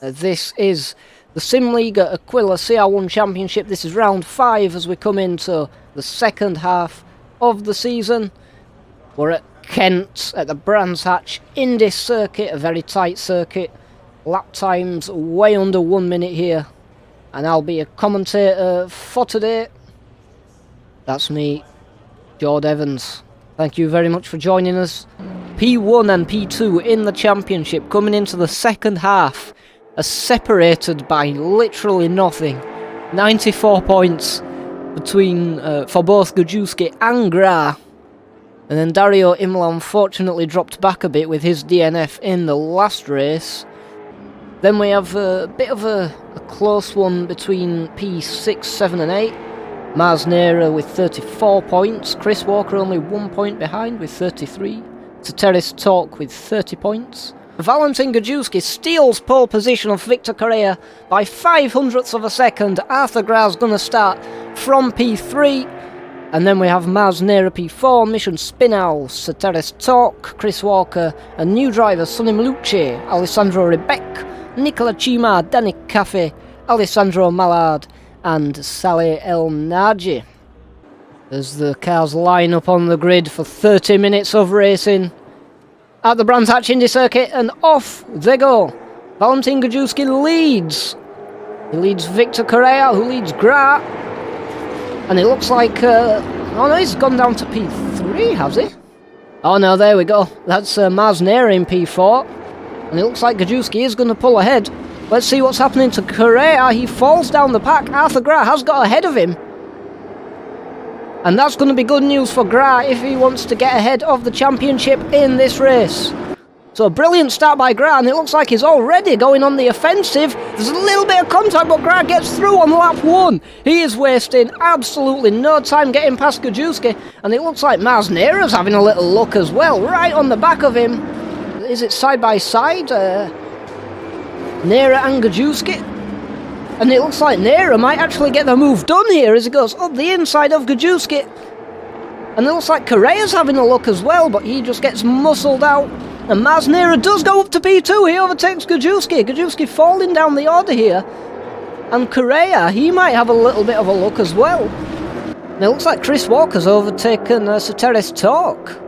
This is the Simliga CR1 Championship. This is round 5 as we come into the second half of the season. We're at Kent at the Brands Hatch Indy circuit, a very tight circuit. Lap times way under 1 minute here. And I'll be a commentator for today. That's me, Jord Evans. Thank you very much for joining us. P1 and P2 in the championship coming into the second half are separated by literally nothing. 94 points between for both Gajewski and Gra. And then Dario Imola unfortunately dropped back a bit with his DNF in the last race. Then we have a bit of a close one between P6, 7 and 8. Mars Nera with 34 points. Chris Walker only 1 point behind with 33. Soteris Talk with 30 points. Valentin Gajewski steals pole position of Victor Correa by 0.05 of a second. Arthur Gra's going to start from P3. And then we have Mars Nera P4, Mission Spinal, Soteris Talk, Chris Walker, and new drivers Sonny Malucci, Alessandro Rebec, Nicola Cima, Danny Cafe, Alessandro Mallard, and Saleh El Naji. As the cars line up on the grid for 30 minutes of racing at the Brands Hatch Indy circuit, and off they go. Valentin Gajewski leads. He leads Victor Correa, who leads Gra. And it looks like... oh no, he's gone down to P3, has he? Oh no, there we go. That's Mars Nera in P4. And it looks like Gajewski is going to pull ahead. Let's see what's happening to Correa. He falls down the pack. Arthur Gra has got ahead of him. And that's going to be good news for Gra if he wants to get ahead of the championship in this race. So a brilliant start by Gra, and it looks like he's already going on the offensive. There's a little bit of contact, but Gra gets through on lap 1. He is wasting absolutely no time getting past Gajewski, and it looks like Mars Nera's having a little look as well, right on the back of him. Is it side by side? Nera and Gajewski. And it looks like Nera might actually get the move done here as he goes up the inside of Gajewski. And it looks like Correa's having a look as well, but he just gets muscled out. And Mars Nera does go up to P2. He overtakes Gajewski. Gajewski falling down the order here. And Correa, he might have a little bit of a look as well. And it looks like Chris Walker's overtaken Soteris Talk.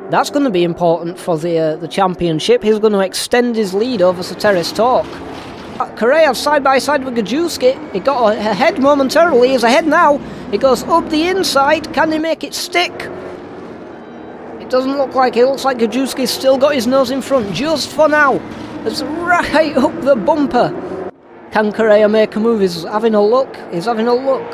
That's going to be important for the championship. He's going to extend his lead over Soteris Talk. Correa side by side with Gajewski. He got ahead momentarily. He's ahead now. He goes up the inside. Can he make it stick? It doesn't look like it. It looks like Gajewski's still got his nose in front just for now. It's right up the bumper. Can Correa make a move? He's having a look. He's having a look.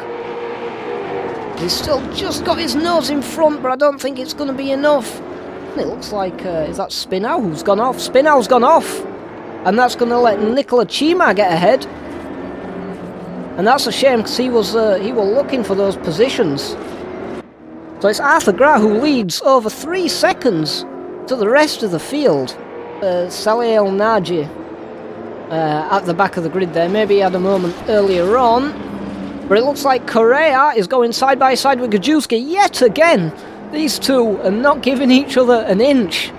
He's still just got his nose in front, but I don't think it's going to be enough. And it looks like, is that Spinau who's gone off? Spinau's gone off. And that's going to let Nicola Cima get ahead. And that's a shame because he was looking for those positions. So it's Arthur Gra who leads over 3 seconds to the rest of the field. Saleh El Naji at the back of the grid there. Maybe he had a moment earlier on. But it looks like Correa is going side by side with Gajewski yet again. These two are not giving each other an inch.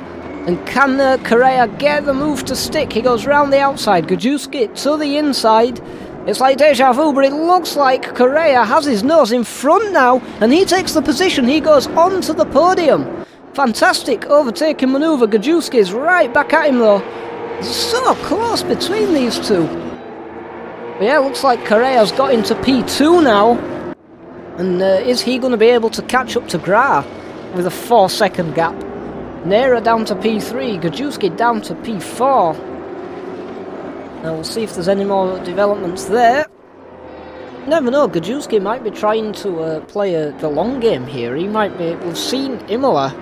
And can Correa get the move to stick? He goes round the outside. Gajewski to the inside. It's like deja vu, but it looks like Correa has his nose in front now, and he takes the position. He goes onto the podium. Fantastic overtaking manoeuvre. Gajewski is right back at him though. So close between these two. But yeah, it looks like Correa's got into P2 now. And is he going to be able to catch up to Gra with a 4-second gap? Nera down to P3, Gajewski down to P4. Now we'll see if there's any more developments there. Never know, Gajewski might be trying to play the long game here. He might be. We've seen Imola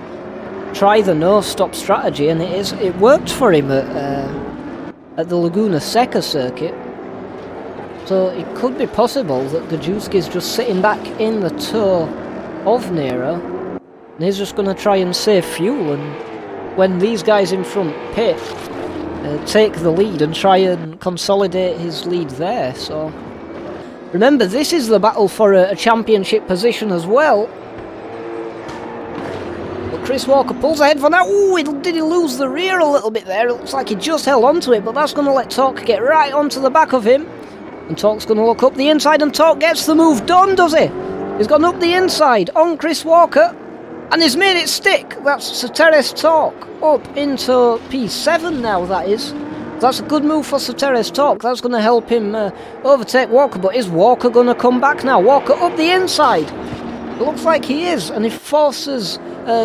try the no-stop strategy, and it worked for him at the Laguna Seca circuit. So it could be possible that Gajewski's just sitting back in the toe of Nera. And he's just going to try and save fuel, and when these guys in front pit, take the lead and try and consolidate his lead there. So remember, this is the battle for a championship position as well. But Chris Walker pulls ahead for now. Ooh, did he lose the rear a little bit there? It looks like he just held onto it, but that's going to let Torque get right onto the back of him. And Torque's going to look up the inside, and Torque gets the move done, does he? He's gone up the inside on Chris Walker, and he's made it stick. That's Soteris Torque up into P7 now, that is. That's a good move for Soteris Torque. That's going to help him overtake Walker, but is Walker going to come back now? Walker up the inside. It looks like he is, and he forces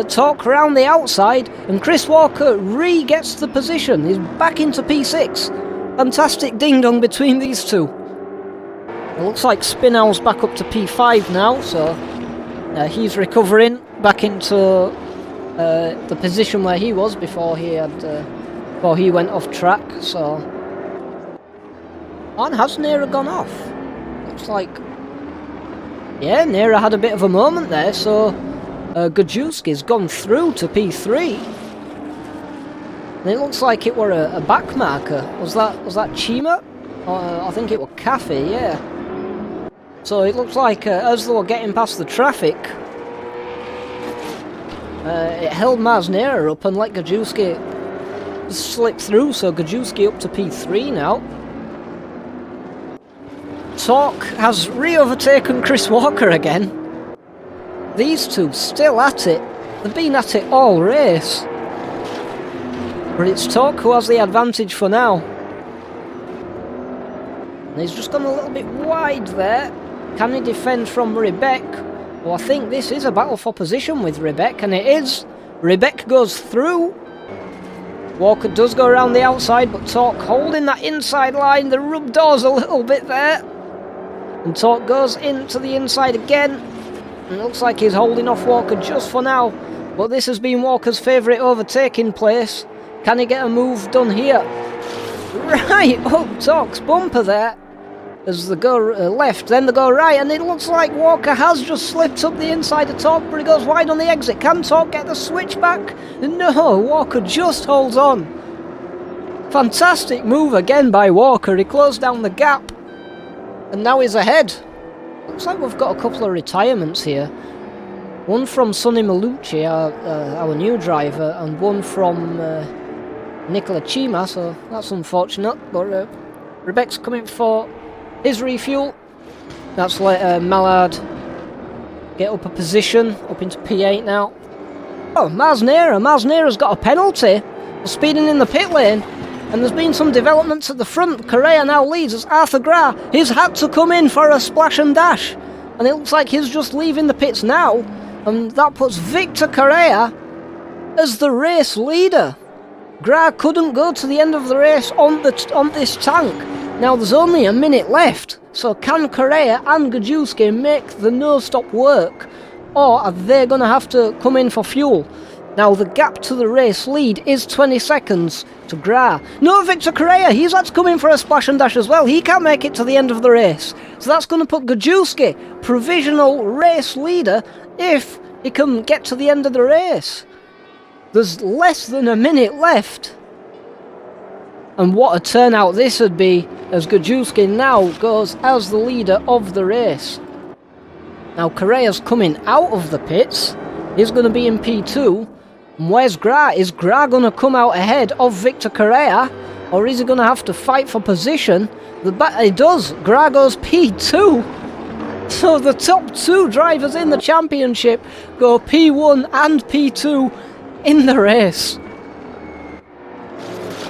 Torque around the outside, and Chris Walker re-gets the position. He's back into P6. Fantastic ding-dong between these two. It looks like Spinell's back up to P5 now, so he's recovering back into the position where he was before he went off track. So, and has Nera gone off? Looks like, yeah, Nera had a bit of a moment there. So Gajewski's gone through to P3, and it looks like it were a back marker. Was that Chima? I think it was Cafe, yeah. So it looks like as they were getting past the traffic, it held Masnera up and let Gajewski slip through, so Gajewski up to P3 now. Torque has re-overtaken Chris Walker again. These two still at it. They've been at it all race. But it's Torque who has the advantage for now. And he's just gone a little bit wide there. Can he defend from Rebek? Well, I think this is a battle for position with Rebek, and it is. Rebek goes through. Walker does go around the outside, but Torque holding that inside line. The rub doors a little bit there. And Torque goes into the inside again. And it looks like he's holding off Walker just for now. But this has been Walker's favourite overtaking place. Can he get a move done here? Right up Torque's bumper there. As they go left, then they go right, and it looks like Walker has just slipped up the inside of Torque, but he goes wide on the exit. Can Torque get the switch back? No, Walker just holds on. Fantastic move again by Walker. He closed down the gap, and now he's ahead. Looks like we've got a couple of retirements here. One from Sonny Malucci, our new driver, and one from Nicola Chima, so that's unfortunate. But Rebek's coming for his refuel. That's let Mallard get up a position, up into P8 now. Oh, Masnera's got a penalty for speeding in the pit lane. And there's been some developments at the front. Correa now leads as Arthur Gra. He's had to come in for a splash and dash. And it looks like he's just leaving the pits now. And that puts Victor Correa as the race leader. Gra couldn't go to the end of the race on this tank. Now there's only a minute left. So can Correa and Gajewski make the no-stop work? Or are they going to have to come in for fuel? Now the gap to the race lead is 20 seconds to Gra. No, Victor Correa, he's had to come in for a splash and dash as well. He can't make it to the end of the race. So that's going to put Gajewski, provisional race leader, if he can get to the end of the race. There's less than a minute left. And what a turnout this would be, as Gajewski now goes as the leader of the race. Now Correa's coming out of the pits. He's going to be in P2. And where's Gra? Is Gra going to come out ahead of Victor Correa? Or is he going to have to fight for position? He does. Gra goes P2. So the top two drivers in the championship go P1 and P2 in the race.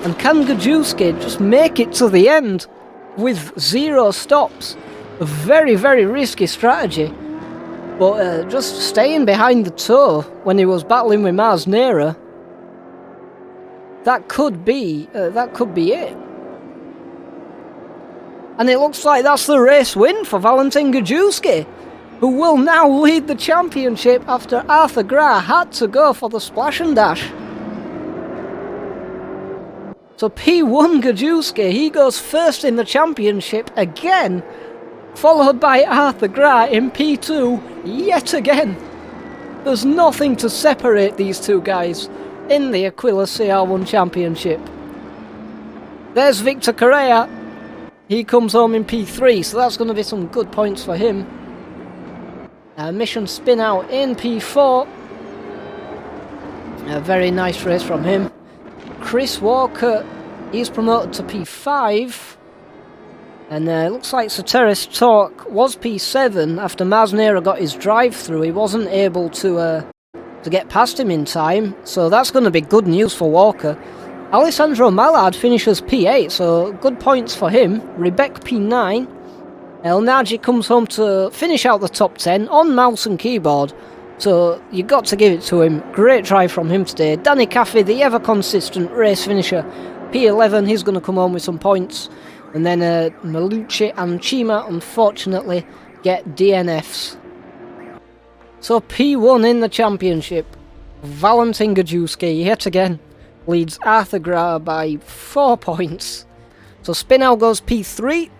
And can Gajewski just make it to the end with 0 stops? A very, very risky strategy. But just staying behind the toe when he was battling with Masnera, that could be it. And it looks like that's the race win for Valentin Gajewski, who will now lead the championship after Arthur Gra had to go for the splash and dash. So P1 Gajewski, he goes first in the championship again, followed by Arthur Gra in P2 yet again. There's nothing to separate these two guys in the Aquila CR1 Championship. There's Victor Correa. He comes home in P3, so that's going to be some good points for him. Mission spin out in P4. A very nice race from him. Chris Walker, he's promoted to P5. And it looks like Soteris Torque was P7 after Masnera got his drive through. He wasn't able to get past him in time, so that's going to be good news for Walker. Alessandro Mallard finishes P8, so good points for him. Rebecca P9. El Naji comes home to finish out the top 10 on mouse and keyboard, so you got to give it to him. Great drive from him today. Danny Caffey, the ever consistent race finisher, P11, he's going to come home with some points. And then Malucci and Chima, unfortunately, get DNFs. So P1 in the championship. Valentin Gajewski, yet again, leads Arthur Gra by 4 points. So Spinell goes P3.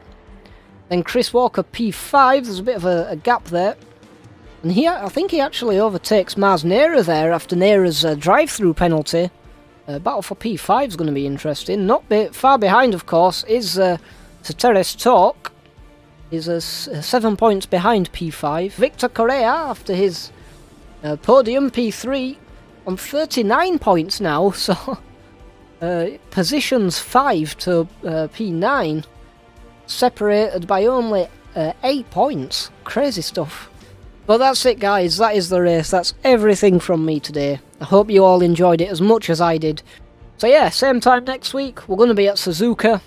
Then Chris Walker P5. There's a bit of a gap there. And here, I think he actually overtakes Mars Nera there after Nera's drive-through penalty. Battle for P5 is going to be interesting. Not far behind, of course, is Soteris Torque. He's 7 points behind P5. Victor Correa, after his podium, P3, on 39 points now. So, positions 5 to P9, separated by only 8 points. Crazy stuff. But that's it, guys. That is the race. That's everything from me today. I hope you all enjoyed it as much as I did. So yeah, same time next week. We're going to be at Suzuka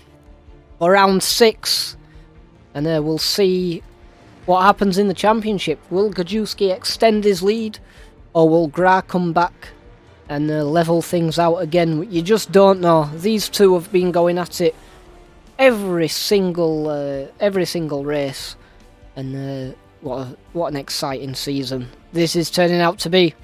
for round 6. And we'll see what happens in the championship. Will Gajewski extend his lead? Or will Gra come back and level things out again? You just don't know. These two have been going at it every single race. And what an exciting season this is turning out to be.